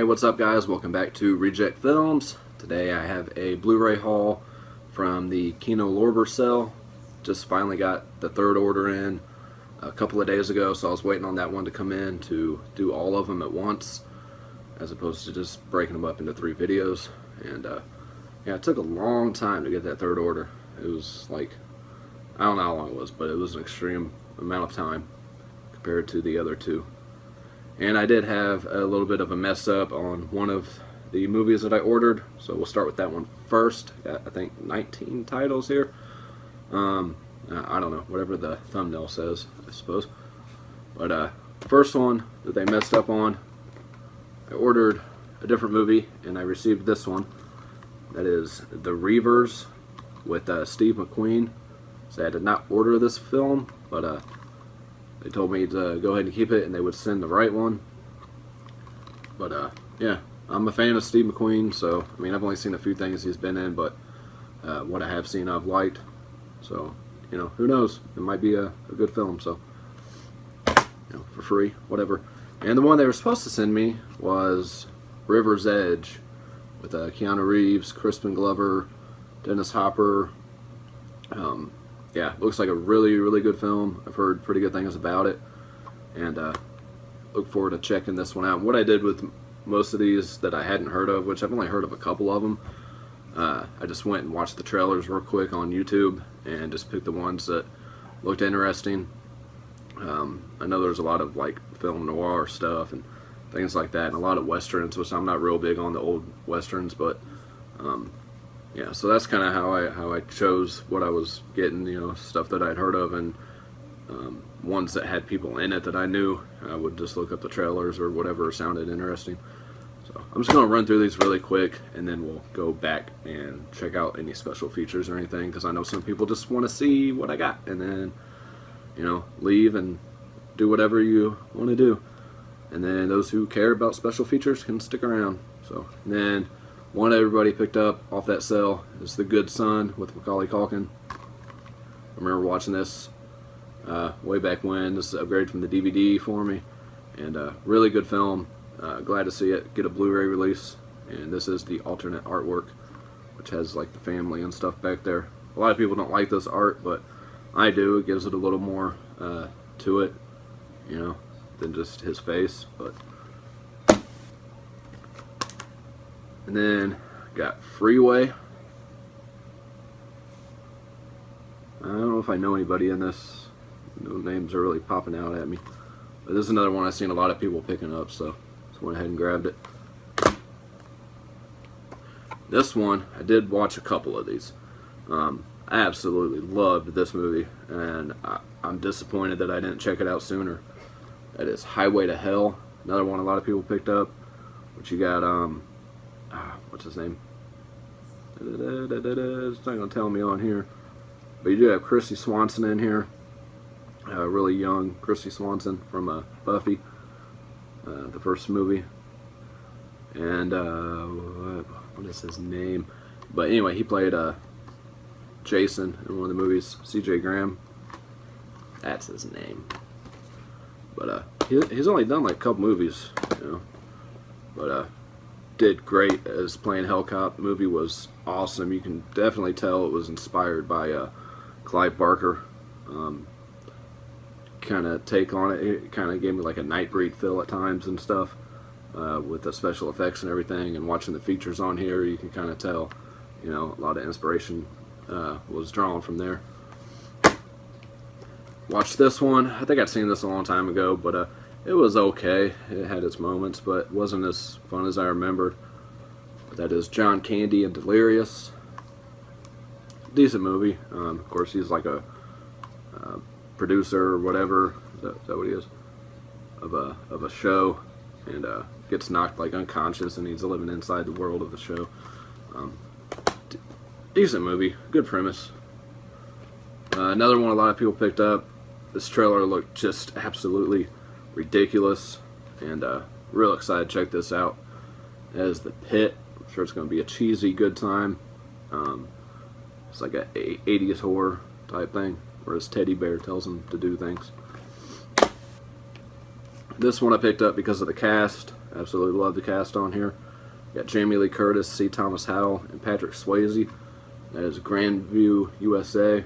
Hey, what's up guys? Welcome back to Reject Films. Today I have a Blu-ray haul from the Kino Lorber sale. Just finally got the third order in a couple of days ago, so I was waiting on that one to come in to do all of them at once, as opposed to just breaking them up into 3 videos. And yeah, it took a long time to get that third order. It was like, I don't know how long it was, but it was an extreme amount of time compared to the other 2. And I did have a little bit of a mess up on one of the movies that I ordered, so we'll start with that one first. Got, I think, 19 titles here. I don't know, whatever the thumbnail says, I suppose. But first one that they messed up on, I ordered a different movie and I received this one. That is the Reivers with Steve McQueen. So I did not order this film, but they told me to go ahead and keep it and they would send the right one. But yeah, I'm a fan of Steve McQueen, so I mean, I've only seen a few things he's been in, but what I have seen I've liked. So, you know, who knows? It might be a good film, so, you know, for free, whatever. And the one they were supposed to send me was River's Edge with Keanu Reeves, Crispin Glover, Dennis Hopper. Yeah, looks like a really, really good film. I've heard pretty good things about it, and look forward to checking this one out. And what I did with most of these that I hadn't heard of, which I've only heard of a couple of them, I just went and watched the trailers real quick on YouTube and just picked the ones that looked interesting. I know there's a lot of like film noir stuff and things like that, and a lot of westerns, which I'm not real big on the old westerns, but yeah, so that's kind of how I chose what I was getting, you know, stuff that I'd heard of, and ones that had people in it that I knew. I would just look up the trailers or whatever sounded interesting. So I'm just going to run through these really quick, and then we'll go back and check out any special features or anything, because I know some people just want to see what I got, and then, you know, leave and do whatever you want to do. And then those who care about special features can stick around. So, and then one everybody picked up off that sale is The Good Son with Macaulay Culkin. I remember watching this way back when. This is an upgrade from the DVD for me, and really good film. Glad to see it get a Blu-ray release. And this is the alternate artwork, which has like the family and stuff back there. A lot of people don't like this art, but I do. It gives it a little more to it, you know, than just his face. But and then got Freeway. I don't know if I know anybody in this. No names are really popping out at me. But this is another one I've seen a lot of people picking up, so just went ahead and grabbed it. This one, I did watch a couple of these. I absolutely loved this movie, and I'm disappointed that I didn't check it out sooner. That is Highway to Hell. Another one a lot of people picked up. But you got, what's his name? It's not going to tell me on here. But you do have Christy Swanson in here. Really young Christy Swanson from Buffy, the first movie. And what is his name? But anyway, he played Jason in one of the movies. C.J. Graham. That's his name. But he's only done like a couple movies, you know. But did great as playing Hellcop. The movie was awesome. You can definitely tell it was inspired by Clive Barker. Kind of take on it. It kind of gave me like a Nightbreed feel at times and stuff, with the special effects and everything. And watching the features on here, you can kind of tell, you know, a lot of inspiration was drawn from there. Watched this one. I think I'd seen this a long time ago, but it was okay. It had its moments, but wasn't as fun as I remembered. But that is John Candy and Delirious. Decent movie. Of course, he's like a producer or whatever. Is that what he is? Of a show, and gets knocked like unconscious, and he's living inside the world of the show. Decent movie. Good premise. Another one a lot of people picked up. This trailer looked just absolutely ridiculous, and real excited to check this out. As The Pit. I'm sure it's going to be a cheesy good time. It's like a 80s horror type thing, where his teddy bear tells him to do things. This one I picked up because of the cast. Absolutely love the cast on here. Got Jamie Lee Curtis, C. Thomas Howell, and Patrick Swayze. That is Grandview USA.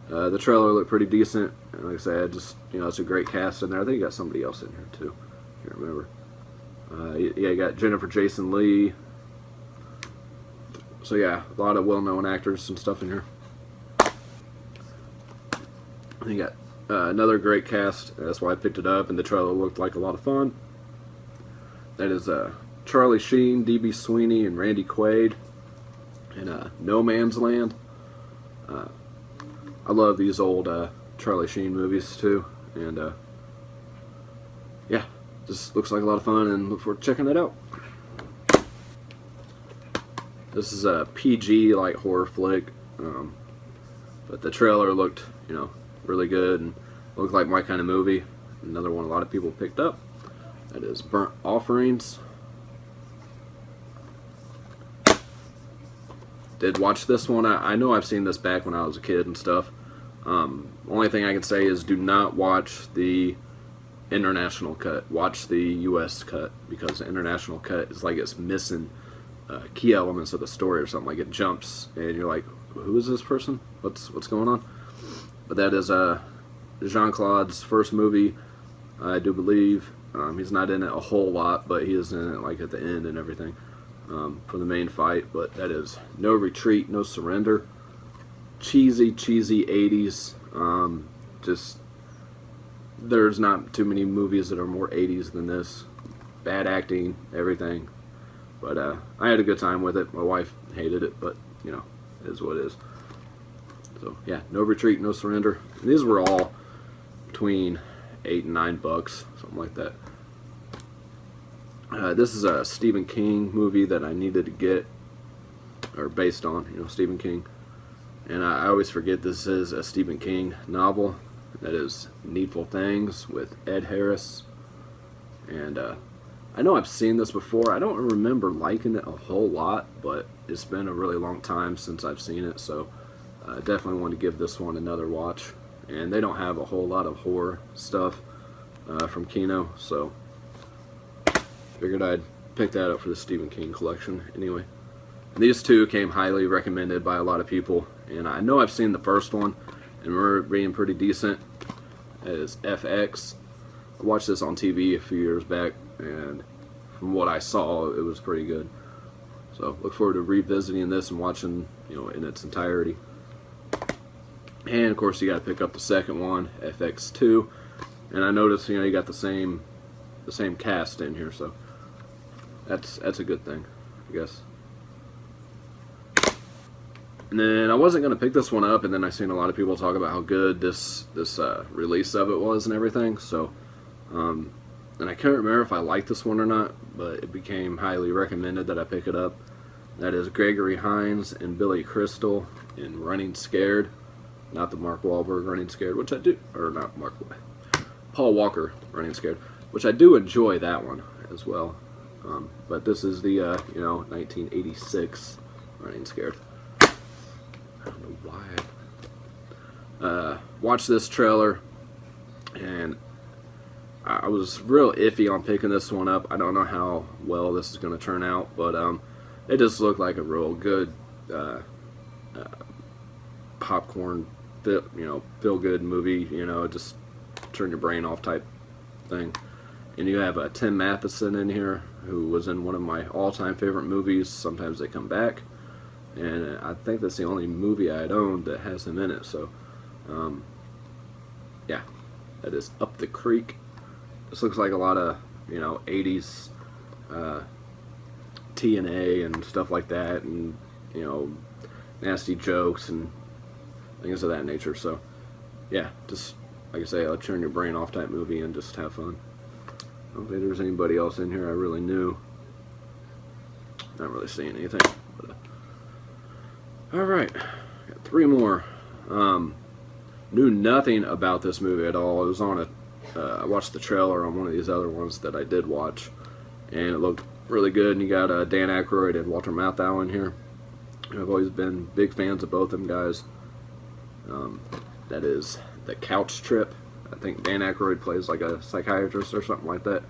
The trailer looked pretty decent, and like I said, just it's a great cast in there. I think you got somebody else in here too. Can't remember. Yeah, you got Jennifer Jason Leigh. So yeah, a lot of well-known actors and stuff in here. And you got another great cast. That's why I picked it up, and the trailer looked like a lot of fun. That is Charlie Sheen, D.B. Sweeney, and Randy Quaid in No Man's Land. I love these old Charlie Sheen movies too, and yeah, just looks like a lot of fun, and look forward to checking it out. This is a PG like horror flick, but the trailer looked really good and looked like my kind of movie. Another one a lot of people picked up. That is Burnt Offerings. Did watch this one. I know I've seen this back when I was a kid and stuff. Only thing I can say is do not watch the international cut. Watch the US cut, because the international cut is like it's missing key elements of the story or something. Like it jumps and you're like, who is this person? What's going on? But that is Jean-Claude's first movie, I do believe. He's not in it a whole lot, but he is in it like at the end and everything for the main fight. But that is No Retreat, No Surrender. Cheesy 80s. Just there's not too many movies that are more 80s than this. Bad acting, everything. But I had a good time with it. My wife hated it, but it is what it is. So yeah, No Retreat, No Surrender. And these were all between $8 and $9, something like that. This is a Stephen King movie that I needed to get, or based on, Stephen King. And I always forget this is a Stephen King novel. That is Needful Things with Ed Harris. And I know I've seen this before. I don't remember liking it a whole lot, but it's been a really long time since I've seen it, so I definitely want to give this one another watch. And they don't have a whole lot of horror stuff from Kino, so figured I'd pick that up for the Stephen King collection anyway. And these two came highly recommended by a lot of people, and I know I've seen the first one and we're being pretty decent. It is FX. I watched this on TV a few years back, and from what I saw, it was pretty good. So look forward to revisiting this and watching, in its entirety. And of course, you got to pick up the second one, FX2. And I noticed, you got the same cast in here, so that's a good thing, I guess. And then I wasn't going to pick this one up, and then I seen a lot of people talk about how good this release of it was and everything. So, and I can't remember if I liked this one or not, but it became highly recommended that I pick it up. That is Gregory Hines and Billy Crystal in Running Scared. Not the Mark Wahlberg Running Scared, which I do, or not Mark, Paul Walker Running Scared, which I do enjoy that one as well. But this is the 1986 Running Scared. I don't know why. Watched this trailer, and I was real iffy on picking this one up. I don't know how well this is going to turn out, but it just looked like a real good popcorn, feel good movie. Just turn your brain off type thing. And you have Tim Matheson in here, who was in one of my all-time favorite movies, Sometimes They Come Back. And I think that's the only movie I had owned that has him in it. So, yeah, that is Up the Creek. This looks like a lot of, 80s TNA and stuff like that, and, nasty jokes and things of that nature. So, yeah, just, like I say, I'll turn your brain off type movie and just have fun. I don't think there's anybody else in here I really knew. Not really seeing anything. But, alright, got 3 more. Knew nothing about this movie at all. It was on I watched the trailer on one of these other ones that I did watch, and it looked really good. And you got Dan Aykroyd and Walter Matthau in here. I've always been big fans of both them guys. That is The Couch Trip. I think Dan Aykroyd plays like a psychiatrist or something like that.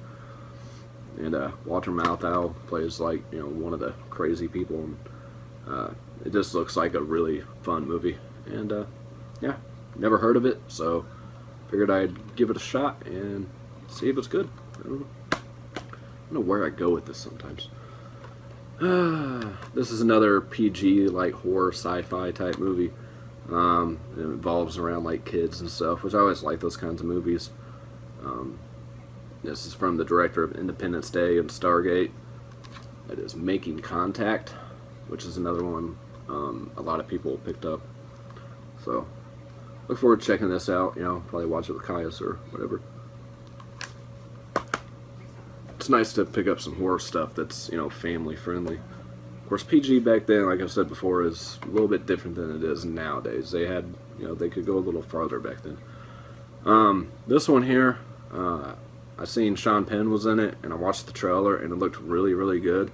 and Walter Matthau plays like, you know, one of the crazy people, and it just looks like a really fun movie. And yeah, never heard of it, so figured I'd give it a shot and see if it's good. I don't know where I go with this sometimes. This is another PG, like, horror sci-fi type movie. It involves around like kids and stuff, which I always like those kinds of movies. This is from the director of Independence Day and Stargate. It is Making Contact, which is another one a lot of people picked up. So look forward to checking this out. You know, probably watch it with Caius or whatever. It's nice to pick up some horror stuff that's, you know, family friendly. Of course, PG back then, like I said before, is a little bit different than it is nowadays. They had, you know, they could go a little farther back then. This one here, I seen Sean Penn was in it, and I watched the trailer, and it looked really, really good.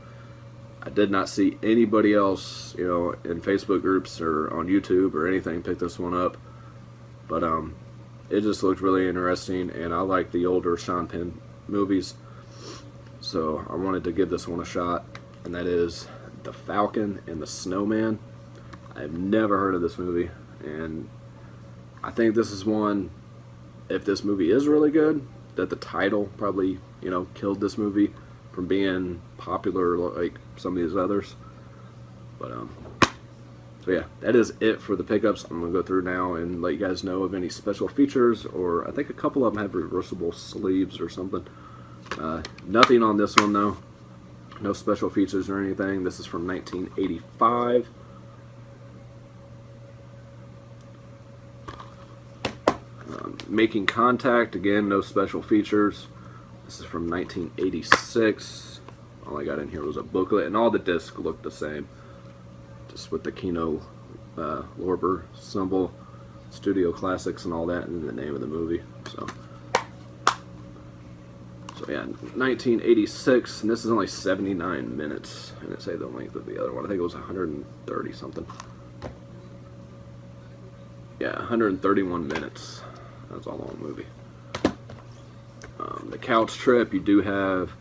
I did not see anybody else, you know, in Facebook groups or on YouTube or anything pick this one up. But it just looked really interesting, and I like the older Sean Penn movies. So I wanted to give this one a shot, and that is The Falcon and the Snowman. I've never heard of this movie, and I think this is one, if this movie is really good, that the title probably, you know, killed this movie from being popular like some of these others. But so yeah, that is it for the pickups. I'm gonna go through now and let you guys know of any special features, or I think a couple of them have reversible sleeves or something. Nothing on this one though. No special features or anything. This is from 1985. Making Contact, again, no special features. This is from 1986. All I got in here was a booklet, and all the discs look the same, just with the Kino Lorber symbol, Studio Classics and all that, and then the name of the movie. So yeah, 1986, and this is only 79 minutes. I didn't say the length of the other one. I think it was 130 something. Yeah, 131 minutes. That's a long movie. The Couch Trip, you do have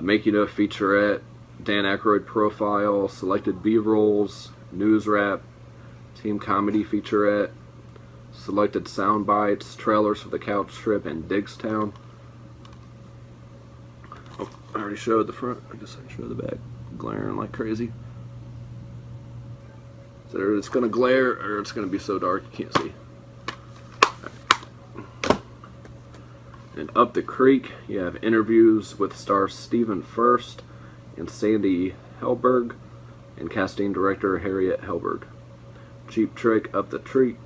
Making of Featurette, Dan Aykroyd Profile, Selected B-Rolls, News Wrap, Team Comedy Featurette, Selected Sound Bites, Trailers for The Couch Trip, and Diggstown. Oh, I already showed the front. I guess I can show the back. Glaring like crazy. So it's going to glare, or it's going to be so dark you can't see. And Up the Creek, you have interviews with stars Stephen Furst and Sandy Helberg, and casting director Harriet Helberg. Cheap Trick, Up the Creek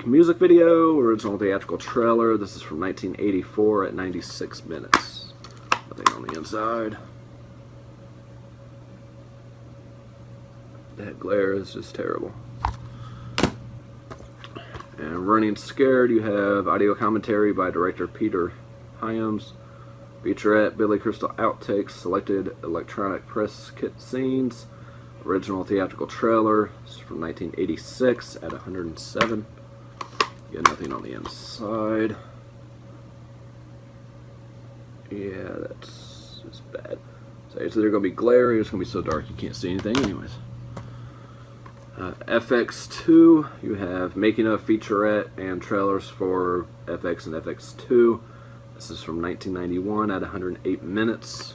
music video, original theatrical trailer. This is from 1984 at 96 minutes. Nothing on the inside. That glare is just terrible. And Running Scared, you have audio commentary by director Peter Hyams, featurette, Billy Crystal outtakes, selected electronic press kit scenes, original theatrical trailer. This is from 1986 at 107. You got nothing on the inside. Yeah, that's just bad. So they're going to be glary. It's going to be so dark you can't see anything anyways. FX2, you have Making of Featurette and trailers for FX and FX2. This is from 1991 at 108 minutes.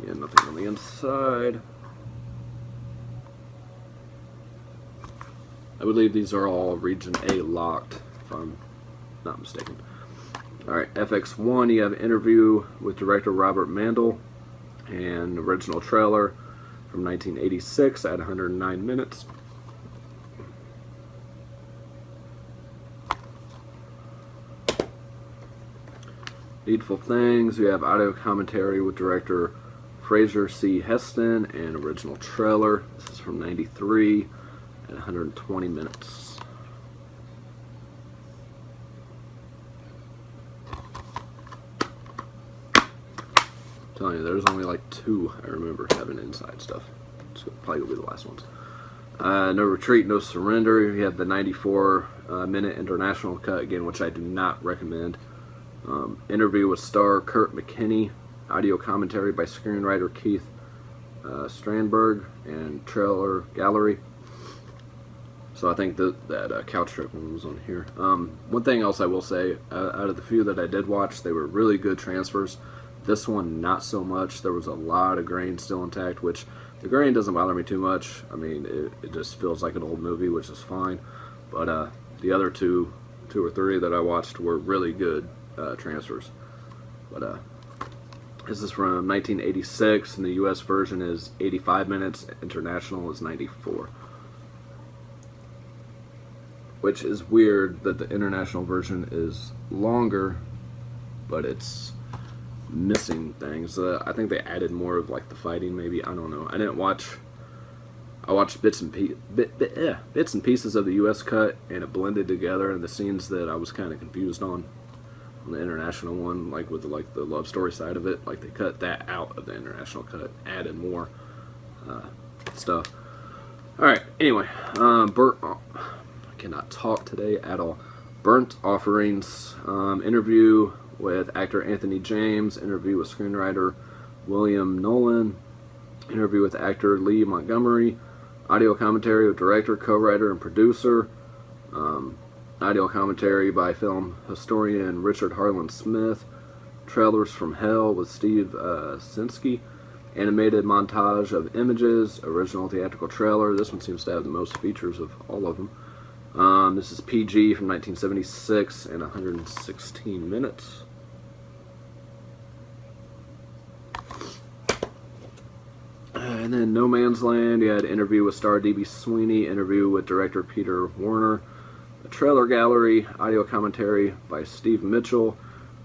Yeah, nothing on the inside. I believe these are all Region A locked, if I'm not mistaken. Alright, FX1, you have interview with director Robert Mandel and original trailer from 1986 at 109 minutes. Needful Things, you have audio commentary with director Fraser C. Heston and original trailer. This is from 93 at 120 minutes. I'm telling you, there's only like 2 I remember having inside stuff. So probably will be the last ones. No Retreat, No Surrender. You have the 94 minute international cut again, which I do not recommend. Interview with star Kurt McKinney. Audio commentary by screenwriter Keith Strandberg, and trailer gallery. So I think that Couch Trip one was on here. One thing else I will say, out of the few that I did watch, they were really good transfers. This one, not so much. There was a lot of grain still intact, which the grain doesn't bother me too much. I mean, it just feels like an old movie, which is fine. But the other two or three that I watched were really good transfers. But this is from 1986, and the U.S. version is 85 minutes. International is 94. Which is weird that the international version is longer, but it's missing things. I think they added more of like the fighting, maybe. I don't know. I watched bits and pieces of the U.S. cut, and it blended together. And the scenes that I was kind of confused on the international one, like with the love story side of it, like they cut that out of the international cut, added more stuff. All right. Anyway, I cannot talk today at all. Burnt Offerings. Interview with actor Anthony James. Interview with screenwriter William Nolan. Interview with actor Lee Montgomery. Audio commentary with director, co-writer, and producer. Audio commentary by film historian Richard Harlan Smith. Trailers from Hell with Steve Sinsky. Animated montage of images. Original theatrical trailer. This one seems to have the most features of all of them. This is PG from 1976 and 116 minutes. And then No Man's Land, you had interview with star D.B. Sweeney, interview with director Peter Warner, a trailer gallery, audio commentary by Steve Mitchell,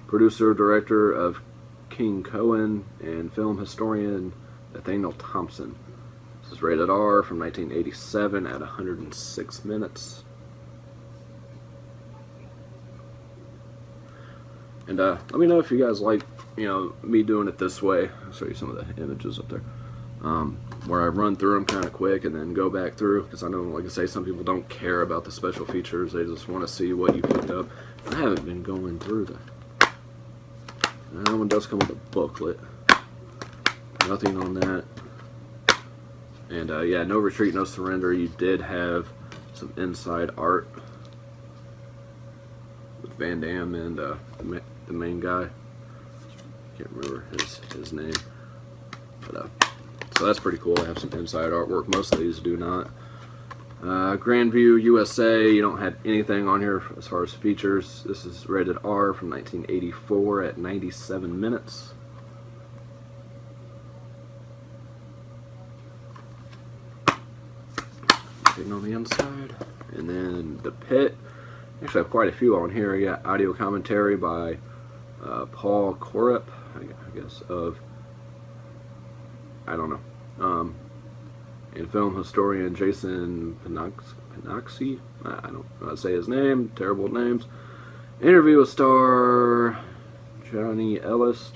producer, director of King Cohen, and film historian Nathaniel Thompson. This is rated R from 1987 at 106 minutes. And let me know if you guys like, me doing it this way. I'll show you some of the images up there. Where I run through them kind of quick and then go back through, because I know, like I say, some people don't care about the special features. They just want to see what you picked up. I haven't been going through that. That one does come with a booklet. Nothing on that. And yeah, No Retreat, No Surrender. You did have some inside art with Van Damme and the main guy. Can't remember his name. But so that's pretty cool. They have some inside artwork. Most of these do not. Grandview USA, you don't have anything on here as far as features. This is rated R from 1984 at 97 minutes. Nothing on the inside. And then The Pit. Actually, I have quite a few on here. You got audio commentary by Paul Korup, I guess, of, I don't know. And film historian Jason Panoxi. I don't know how to say his name. Terrible names. Interview with star Johnny Ellis.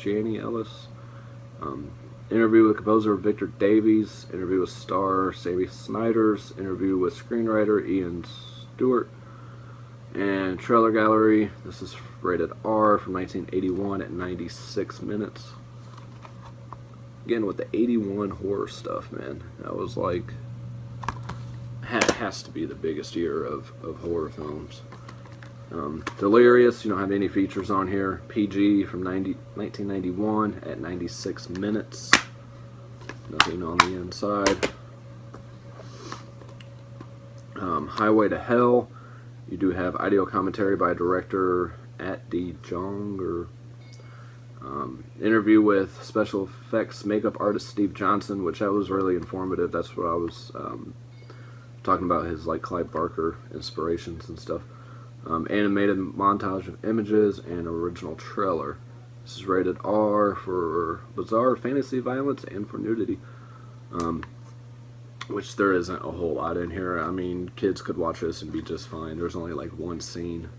Interview with composer Victor Davies. Interview with star Sammy Snyders. Interview with screenwriter Ian Stewart. And trailer gallery. This is rated R from 1981 at 96 minutes. Again, with the 81 horror stuff, man. That was like, has to be the biggest year of horror films. Delirious, you don't have any features on here. PG from 1991 at 96 minutes. Nothing on the inside. Highway to Hell, you do have audio commentary by director At D. Jong, or interview with special effects makeup artist Steve Johnson, which that was really informative. That's what I was talking about, his like Clive Barker inspirations and stuff. Animated montage of images and original trailer. This is rated R for bizarre fantasy violence and for nudity, which there isn't a whole lot in here. I mean, kids could watch this and be just fine. There's only like one scene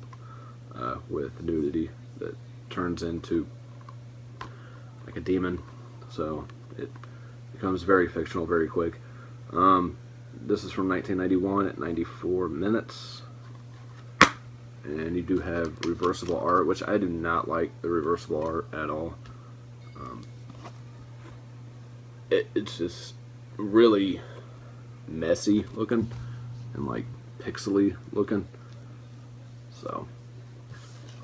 with nudity that turns into like a demon, so it becomes very fictional very quick. This is from 1991 at 94 minutes. and you do have reversible art, which I do not like the reversible art at all. It's just really messy looking and like pixely looking, so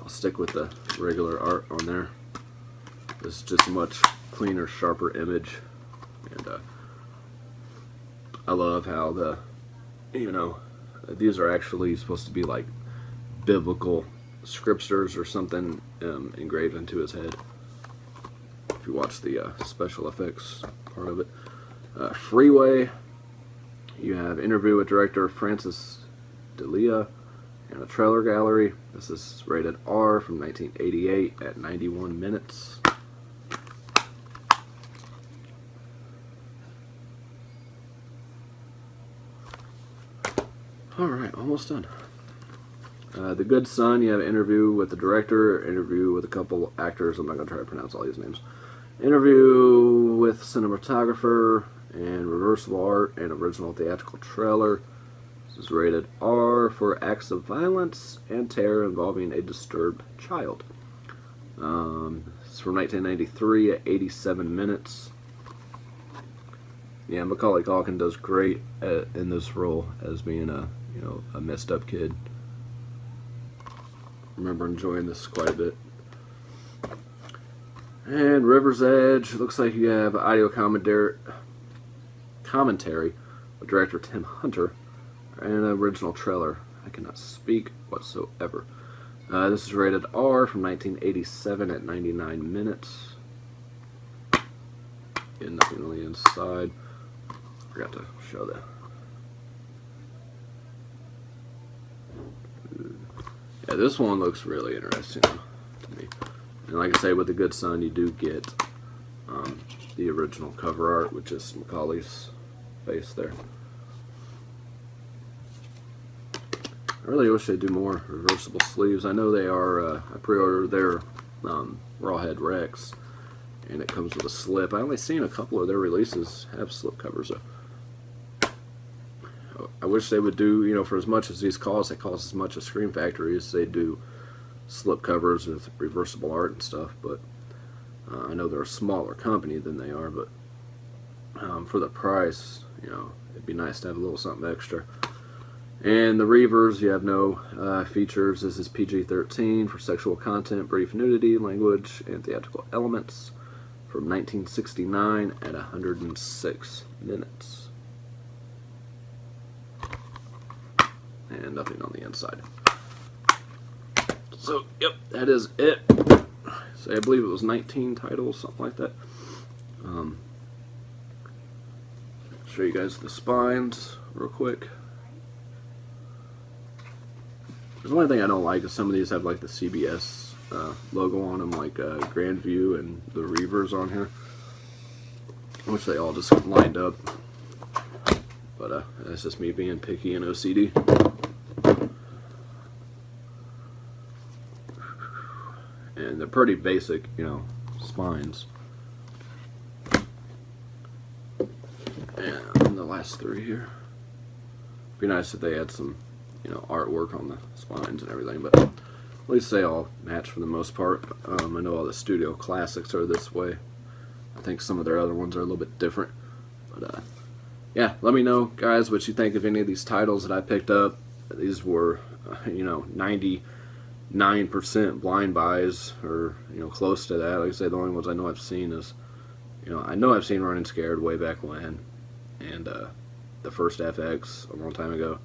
I'll stick with the regular art on there. It's just a much cleaner, sharper image, and I love how the, you know, these are actually supposed to be like biblical scriptures or something engraved into his head. If you watch the special effects part of it. Freeway, you have interview with director Francis D'Elia and a trailer gallery. This is rated R from 1988 at 91 minutes. Alright, almost done. The Good Son, you have an interview with the director, interview with a couple actors. I'm not going to try to pronounce all these names. Interview with cinematographer, and reversible art, and original theatrical trailer. This is rated R for acts of violence and terror involving a disturbed child. It's from 1993 at 87 minutes. Yeah, Macaulay Culkin does great in this role as being a messed up kid. I remember enjoying this quite a bit. And River's Edge, looks like you have audio commentary with director Tim Hunter and an original trailer. I cannot speak whatsoever. This is rated R from 1987 at 99 minutes. And nothing on the inside. Forgot to show that. Yeah, this one looks really interesting to me. And like I say, with The Good Son, you do get the original cover art, which is Macaulay's face there. I really wish they'd do more reversible sleeves. I know they are, I pre-ordered their Rawhead Rex, and it comes with a slip. I only seen a couple of their releases have slip covers. I wish they would do, you know, for as much as these cost, they cost as much as Scream Factory as they do slip covers with reversible art and stuff, but I know they're a smaller company than they are, but for the price, you know, it'd be nice to have a little something extra. And the Reivers, you have no features. This is PG-13 for sexual content, brief nudity, language, and theatrical elements from 1969 at 106 minutes. And nothing on the inside. So, yep, that is it. So I believe it was 19 titles, something like that. Show you guys the spines real quick. The only thing I don't like is some of these have like the CBS logo on them, like Grandview and the Reivers on here. I wish they all just lined up. But that's just me being picky and OCD. And they're pretty basic, you know, spines. And the last three here. Be nice if they had some, you know, artwork on the spines and everything, but at least they all match for the most part. I know all the studio classics are this way. I think some of their other ones are a little bit different. But yeah, let me know, guys, what you think of any of these titles that I picked up. These were, you know, 99% blind buys, or, you know, close to that. Like I say, the only ones I know I've seen is, you know, I know I've seen Running Scared way back when, and the first FX a long time ago,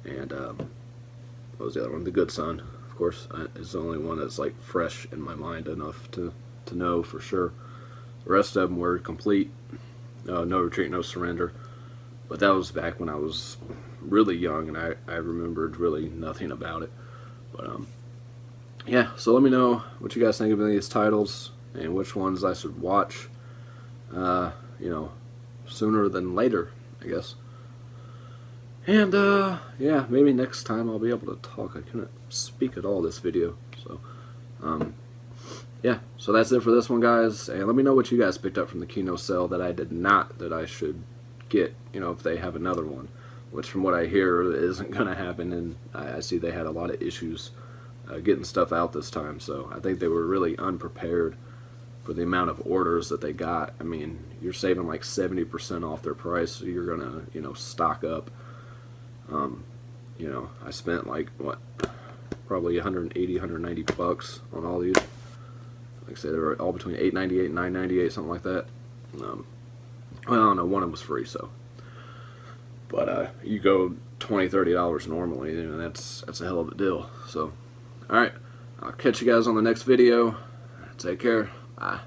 and what was the other one? The Good Son, of course, is the only one that's like fresh in my mind enough to know for sure. The rest of them were complete. No Retreat, No Surrender. But that was back when I was really young, and I remembered really nothing about it. But yeah, so let me know what you guys think of any of these titles and which ones I should watch, you know, sooner than later, I guess. And yeah, maybe next time I'll be able to talk. I couldn't speak at all this video, so yeah, so that's it for this one, guys. And let me know what you guys picked up from the Kino sale that I did not, that I should get, you know, if they have another one. which from what I hear isn't going to happen, and I see they had a lot of issues getting stuff out this time, so I think they were really unprepared for the amount of orders that they got. I mean, you're saving like 70% off their price, so you're going to, you know, stock up. You know, I spent like, what, probably 180, 190 bucks on all these. Like I said, they were all between $8.98 and $9.98, something like that. Well, I don't know, one of them was free, so. But you go $20, $30 normally, you know, that's a hell of a deal. So, all right, I'll catch you guys on the next video. Take care. Bye.